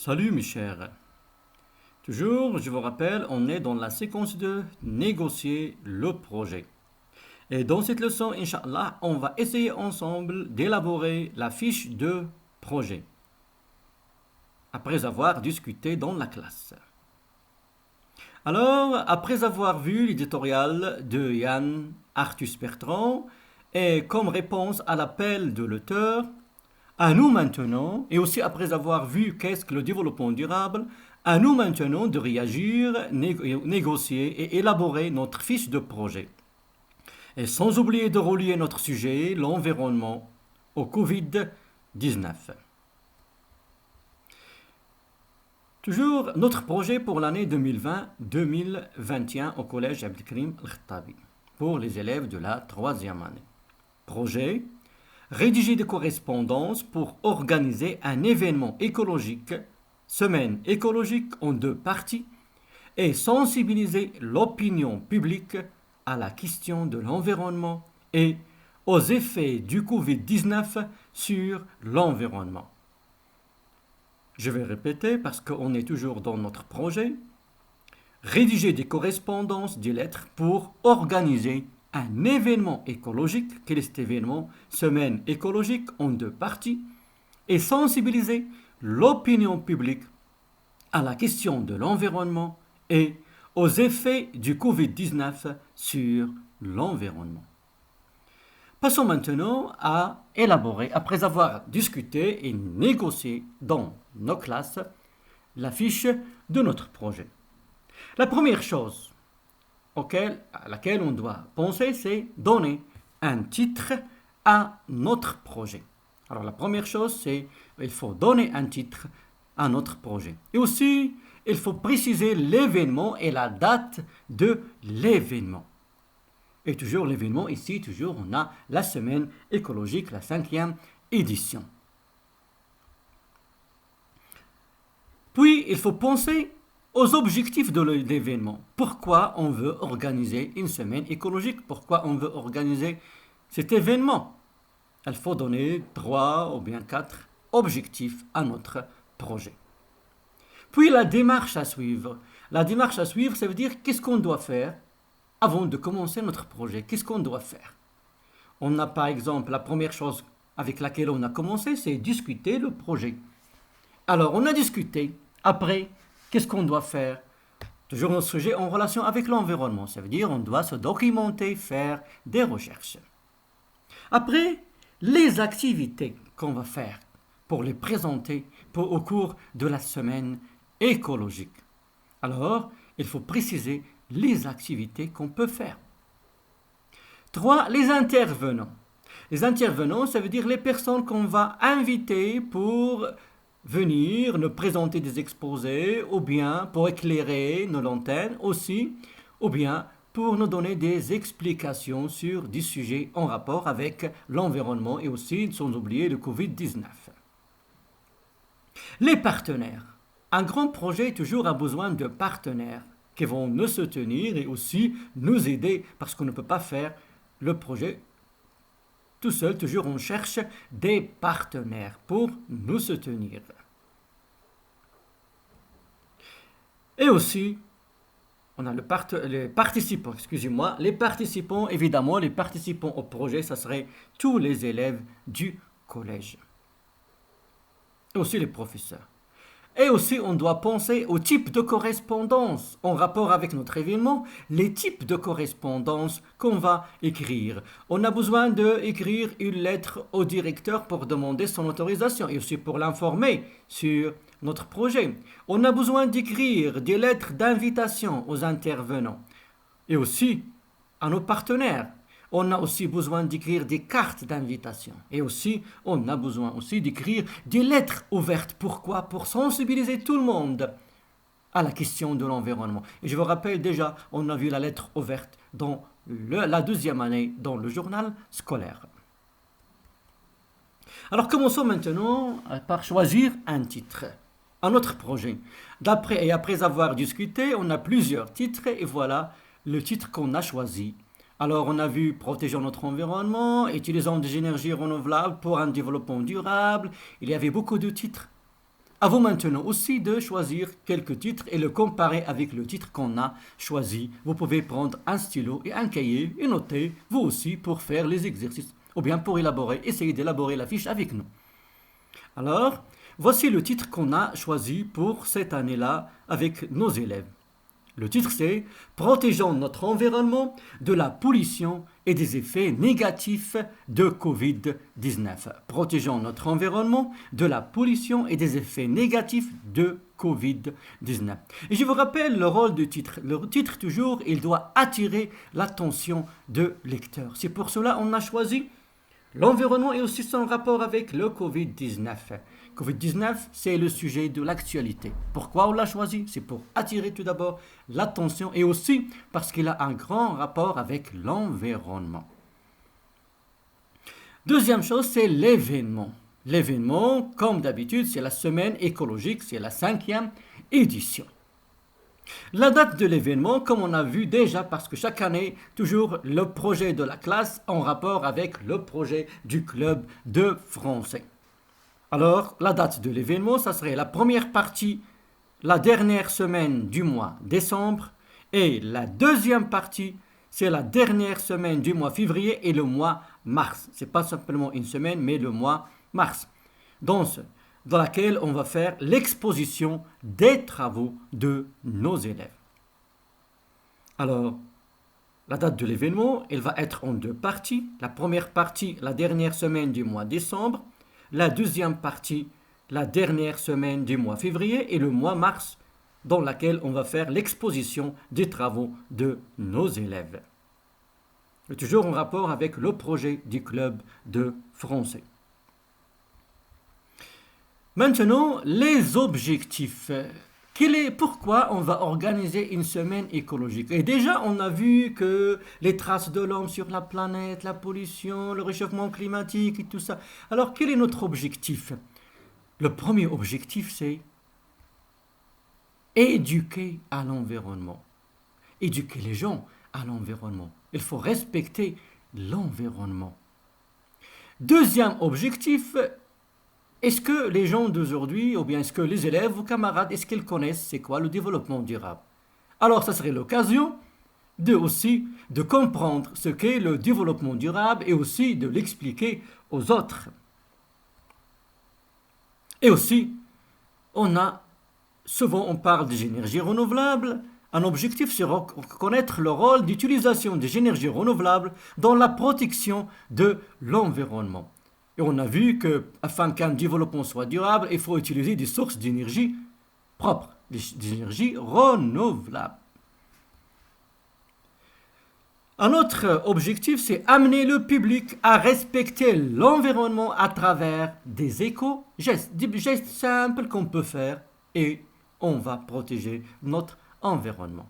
Salut mes chers. Toujours, je vous rappelle, on est dans la séquence de négocier le projet. Et dans cette leçon, Inch'Allah, on va essayer ensemble d'élaborer la fiche de projet, après avoir discuté dans la classe. Alors, après avoir vu l'éditorial de Yann Arthus Bertrand, et comme réponse à l'appel de l'auteur, à nous maintenant, et aussi après avoir vu qu'est-ce que le développement durable, à nous maintenant de réagir, négocier et élaborer notre fiche de projet. Et sans oublier de relier notre sujet, l'environnement, au Covid-19. Toujours notre projet pour l'année 2020-2021 au collège Abdelkrim Al-Khattabi, pour les élèves de la troisième année. Projet: rédiger des correspondances pour organiser un événement écologique, semaine écologique en 2 parties, et sensibiliser l'opinion publique à la question de l'environnement et aux effets du Covid-19 sur l'environnement. Je vais répéter parce qu'on est toujours dans notre projet. Rédiger des correspondances, des lettres pour organiser un événement écologique, quel est cet événement? Semaine écologique en 2 parties, et sensibiliser l'opinion publique à la question de l'environnement et aux effets du Covid-19 sur l'environnement. Passons maintenant à élaborer, après avoir discuté et négocié dans nos classes, la fiche de notre projet. La première chose à laquelle on doit penser, c'est donner un titre à notre projet. Alors la première chose, c'est qu'il faut donner un titre à notre projet. Et aussi, il faut préciser l'événement et la date de l'événement. Et toujours l'événement, ici, toujours, on a la semaine écologique, la 5e édition. Puis, il faut penser aux objectifs de l'événement. Pourquoi on veut organiser une semaine écologique? Pourquoi on veut organiser cet événement? Il faut donner 3 ou bien 4 objectifs à notre projet. Puis la démarche à suivre. La démarche à suivre, ça veut dire qu'est-ce qu'on doit faire avant de commencer notre projet. Qu'est-ce qu'on doit faire? On a par exemple, la première chose avec laquelle on a commencé, c'est discuter le projet. Alors on a discuté. Après, qu'est-ce qu'on doit faire? Toujours notre sujet en relation avec l'environnement. Ça veut dire on doit se documenter, faire des recherches. Après, les activités qu'on va faire pour les présenter au cours de la semaine écologique. Alors, il faut préciser les activités qu'on peut faire. 3. Les intervenants. Les intervenants, ça veut dire les personnes qu'on va inviter pour venir nous présenter des exposés, ou bien pour éclairer nos lanternes aussi, ou bien pour nous donner des explications sur des sujets en rapport avec l'environnement et aussi, sans oublier, le Covid-19. Les partenaires. Un grand projet toujours a besoin de partenaires qui vont nous soutenir et aussi nous aider parce qu'on ne peut pas faire le projet tout seul. Toujours on cherche des partenaires pour nous soutenir. Et aussi, on a les participants, Les participants, évidemment, les participants au projet, ça serait tous les élèves du collège. Et aussi les professeurs. Et aussi, on doit penser au type de correspondance en rapport avec notre événement, les types de correspondance qu'on va écrire. On a besoin d'écrire une lettre au directeur pour demander son autorisation et aussi pour l'informer sur notre projet. On a besoin d'écrire des lettres d'invitation aux intervenants et aussi à nos partenaires. On a aussi besoin d'écrire des cartes d'invitation. Et aussi, on a besoin aussi d'écrire des lettres ouvertes. Pourquoi? Pour sensibiliser tout le monde à la question de l'environnement. Et je vous rappelle déjà, on a vu la lettre ouverte dans la 2e année dans le journal scolaire. Alors commençons maintenant par choisir un titre à notre projet. Après avoir discuté, on a plusieurs titres et voilà le titre qu'on a choisi. Alors, on a vu protégeons notre environnement, utilisons des énergies renouvelables pour un développement durable. Il y avait beaucoup de titres. À vous maintenant aussi de choisir quelques titres et le comparer avec le titre qu'on a choisi. Vous pouvez prendre un stylo et un cahier et noter, vous aussi, pour faire les exercices. Ou bien pour essayer d'élaborer la fiche avec nous. Alors, voici le titre qu'on a choisi pour cette année-là avec nos élèves. Le titre c'est Protégeons notre environnement de la pollution et des effets négatifs de Covid-19. Protégeons notre environnement de la pollution et des effets négatifs de Covid-19. Et je vous rappelle le rôle du titre. Le titre toujours, il doit attirer l'attention de lecteurs. C'est pour cela qu'on a choisi l'environnement et aussi son rapport avec le Covid-19. Covid-19, c'est le sujet de l'actualité. Pourquoi on l'a choisi? C'est pour attirer tout d'abord l'attention et aussi parce qu'il a un grand rapport avec l'environnement. Deuxième chose, c'est l'événement. L'événement, comme d'habitude, c'est la semaine écologique, c'est la 5e édition. La date de l'événement, comme on a vu déjà, parce que chaque année, toujours le projet de la classe en rapport avec le projet du club de français. Alors, la date de l'événement, ça serait la première partie, la dernière semaine du mois décembre, et la deuxième partie, c'est la dernière semaine du mois février et le mois mars. C'est pas simplement une semaine, mais le mois mars. Donc, dans laquelle on va faire l'exposition des travaux de nos élèves. Alors, la date de l'événement, elle va être en deux parties. La première partie, la dernière semaine du mois décembre. La deuxième partie, la dernière semaine du mois février et le mois mars, dans laquelle on va faire l'exposition des travaux de nos élèves. Et toujours en rapport avec le projet du club de français. Maintenant, les objectifs. Pourquoi on va organiser une semaine écologique? Et déjà, on a vu que les traces de l'homme sur la planète, la pollution, le réchauffement climatique et tout ça. Alors, quel est notre objectif? Le premier objectif, c'est éduquer à l'environnement. Éduquer les gens à l'environnement. Il faut respecter l'environnement. Deuxième objectif, est-ce que les gens d'aujourd'hui, ou bien est-ce que les élèves ou camarades, est-ce qu'ils connaissent c'est quoi le développement durable? Alors, ça serait l'occasion de comprendre ce qu'est le développement durable et aussi de l'expliquer aux autres. Et aussi, souvent on parle des énergies renouvelables. Un objectif, c'est reconnaître le rôle d'utilisation des énergies renouvelables dans la protection de l'environnement. Et on a vu qu'afin qu'un développement soit durable, il faut utiliser des sources d'énergie propres, des énergies renouvelables. Un autre objectif, c'est amener le public à respecter l'environnement à travers des éco-gestes, des gestes simples qu'on peut faire et on va protéger notre environnement.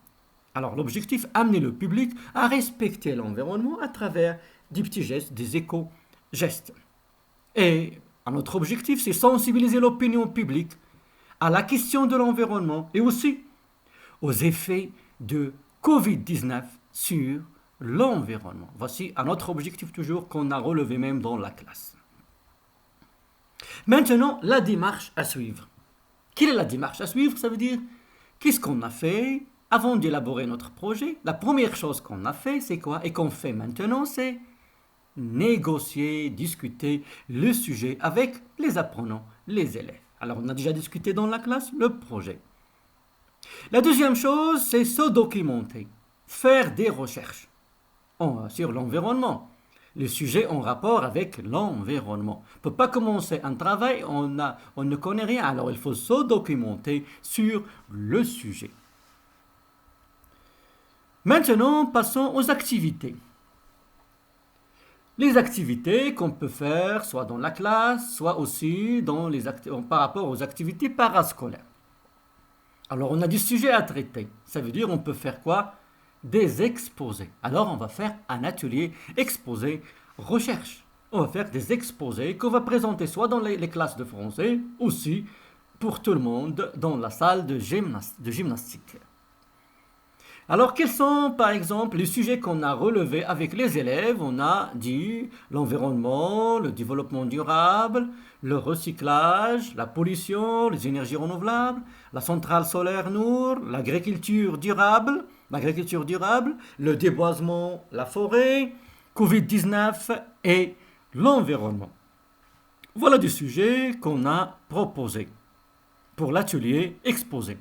Alors l'objectif, amener le public à respecter l'environnement à travers des petits gestes, des éco-gestes. Et un autre objectif, c'est sensibiliser l'opinion publique à la question de l'environnement et aussi aux effets de Covid-19 sur l'environnement. Voici un autre objectif toujours qu'on a relevé même dans la classe. Maintenant, la démarche à suivre. Quelle est la démarche à suivre? Ça veut dire, qu'est-ce qu'on a fait avant d'élaborer notre projet? La première chose qu'on a fait, c'est quoi? Et qu'on fait maintenant, c'est négocier, discuter le sujet avec les apprenants, les élèves. Alors, on a déjà discuté dans la classe le projet. La deuxième chose, c'est se documenter, faire des recherches sur l'environnement. Les sujets en rapport avec l'environnement. On ne peut pas commencer un travail, on ne connaît rien, alors il faut se documenter sur le sujet. Maintenant, passons aux activités. Les activités qu'on peut faire, soit dans la classe, soit aussi par rapport aux activités parascolaires. Alors, on a des sujets à traiter. Ça veut dire on peut faire quoi? Des exposés. Alors, on va faire un atelier exposé recherche. On va faire des exposés qu'on va présenter soit dans les classes de français, aussi pour tout le monde dans la salle de gymnastique. Alors, quels sont, par exemple, les sujets qu'on a relevés avec les élèves? On a dit l'environnement, le développement durable, le recyclage, la pollution, les énergies renouvelables, la centrale solaire Nour, l'agriculture durable, le déboisement, la forêt, Covid-19 et l'environnement. Voilà des sujets qu'on a proposés pour l'atelier exposé.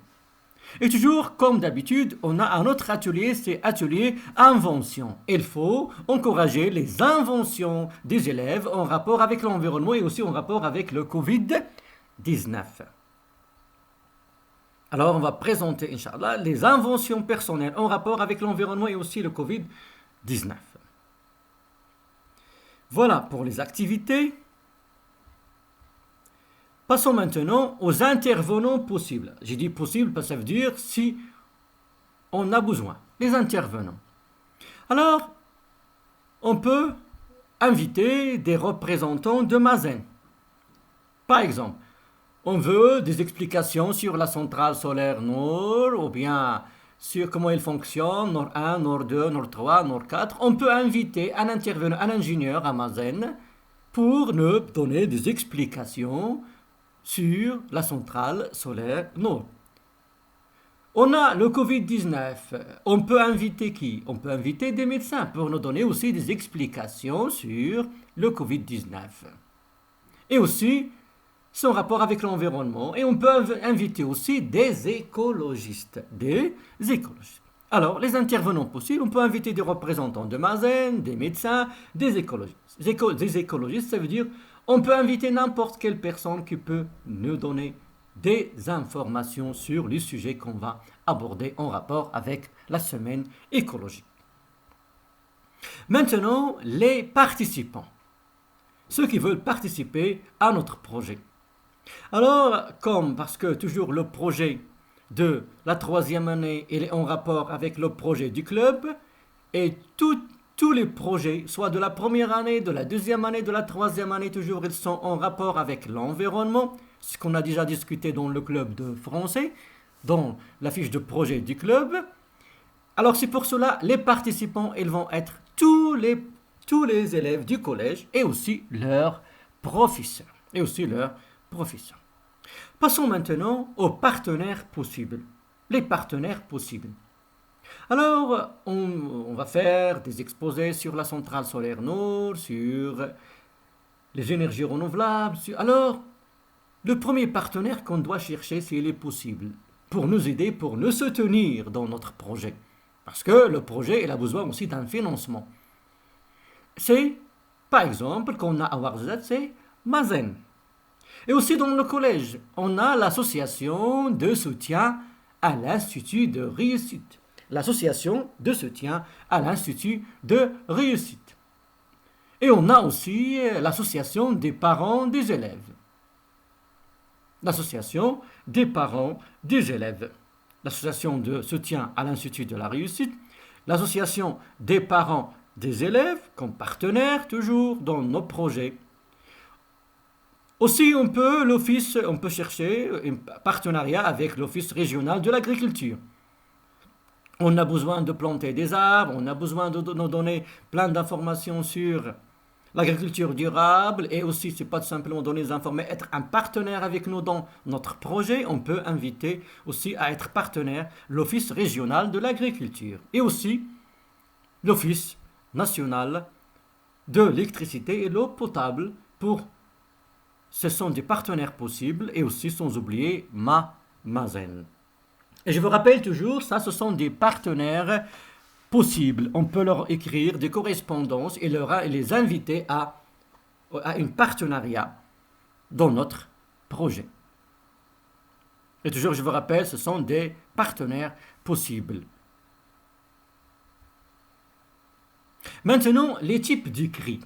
Et toujours, comme d'habitude, on a un autre atelier, c'est atelier invention. Il faut encourager les inventions des élèves en rapport avec l'environnement et aussi en rapport avec le Covid-19. Alors, on va présenter, Inch'Allah, les inventions personnelles en rapport avec l'environnement et aussi le Covid-19. Voilà pour les activités. Passons maintenant aux intervenants possibles. J'ai dit possible parce que ça veut dire si on a besoin. Les intervenants. Alors, on peut inviter des représentants de Mazen. Par exemple, on veut des explications sur la centrale solaire Nour ou bien sur comment elle fonctionne, Nour 1, Nour 2, Nour 3, Nour 4. On peut inviter un intervenant, un ingénieur à Mazen pour nous donner des explications sur la centrale solaire Nour. On a le Covid-19. On peut inviter qui? On peut inviter des médecins pour nous donner aussi des explications sur le Covid-19. Et aussi son rapport avec l'environnement. Et on peut inviter aussi des écologistes. Alors, les intervenants possibles, on peut inviter des représentants de Mazen, des médecins, des écologistes. Des écologistes, ça veut dire on peut inviter n'importe quelle personne qui peut nous donner des informations sur les sujets qu'on va aborder en rapport avec la semaine écologique. Maintenant, les participants. Ceux qui veulent participer à notre projet. Alors, parce que toujours le projet de la troisième année est en rapport avec le projet du club, et tous les projets, soit de la première année, de la deuxième année, de la troisième année, toujours ils sont en rapport avec l'environnement, ce qu'on a déjà discuté dans le club de français, dans la fiche de projet du club. Alors c'est pour cela, les participants, ils vont être tous les élèves du collège et aussi leurs professeurs. Passons maintenant aux partenaires possibles. Les partenaires possibles. Alors, on va faire des exposés sur la centrale solaire Nour, sur les énergies renouvelables. Alors, le premier partenaire qu'on doit chercher, s'il est possible, pour nous aider, pour nous soutenir dans notre projet. Parce que le projet, il a besoin aussi d'un financement. C'est, par exemple, qu'on a à Ouarzazate, c'est Mazen. Et aussi dans le collège, on a l'association de soutien à l'Institut de réussite. L'association de soutien à l'Institut de réussite. Et on a aussi l'association des parents des élèves. L'association des parents des élèves. L'association de soutien à l'Institut de la réussite. L'association des parents des élèves comme partenaires toujours dans nos projets. Aussi, on peut chercher un partenariat avec l'Office régional de l'agriculture. On a besoin de planter des arbres, on a besoin de nous donner plein d'informations sur l'agriculture durable et aussi, c'est pas simplement donner des informations, mais être un partenaire avec nous dans notre projet. On peut inviter aussi à être partenaire l'Office régional de l'agriculture et aussi l'Office national de l'électricité et l'eau potable ce sont des partenaires possibles et aussi sans oublier Mazen. Et je vous rappelle toujours, ce sont des partenaires possibles. On peut leur écrire des correspondances et les inviter à un partenariat dans notre projet. Et toujours, je vous rappelle, ce sont des partenaires possibles. Maintenant, les types d'écrits.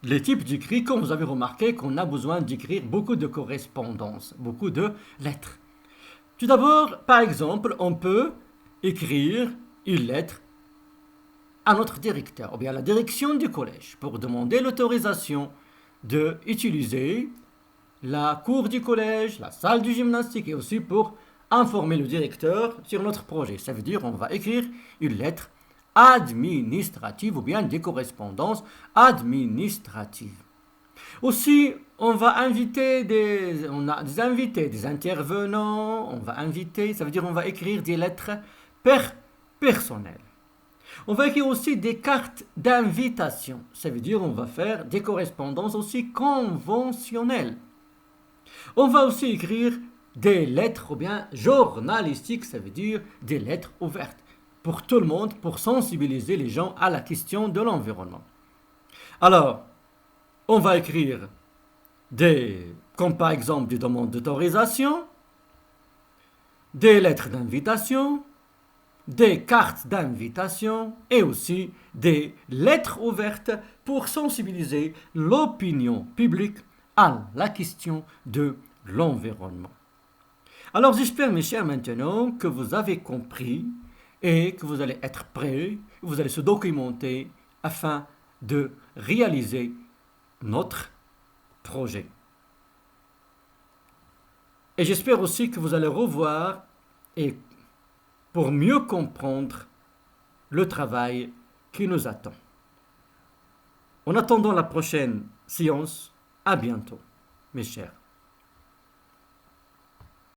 Les types d'écrits, comme vous avez remarqué, qu'on a besoin d'écrire beaucoup de correspondances, beaucoup de lettres. Tout d'abord, par exemple, on peut écrire une lettre à notre directeur, ou bien à la direction du collège, pour demander l'autorisation d'utiliser la cour du collège, la salle du gymnastique, et aussi pour informer le directeur sur notre projet. Ça veut dire on va écrire une lettre administrative ou bien des correspondances administratives. Aussi, on va inviter on a des invités, des intervenants, on va inviter, ça veut dire on va écrire des lettres personnelles. On va écrire aussi des cartes d'invitation, ça veut dire on va faire des correspondances aussi conventionnelles. On va aussi écrire des lettres ou bien journalistiques, ça veut dire des lettres ouvertes pour tout le monde, pour sensibiliser les gens à la question de l'environnement. Alors, on va écrire comme par exemple des demandes d'autorisation, des lettres d'invitation, des cartes d'invitation et aussi des lettres ouvertes pour sensibiliser l'opinion publique à la question de l'environnement. Alors j'espère mes chers maintenant que vous avez compris et que vous allez être prêts, vous allez se documenter afin de réaliser notre projet. Et j'espère aussi que vous allez revoir et pour mieux comprendre le travail qui nous attend. En attendant la prochaine séance, à bientôt, mes chers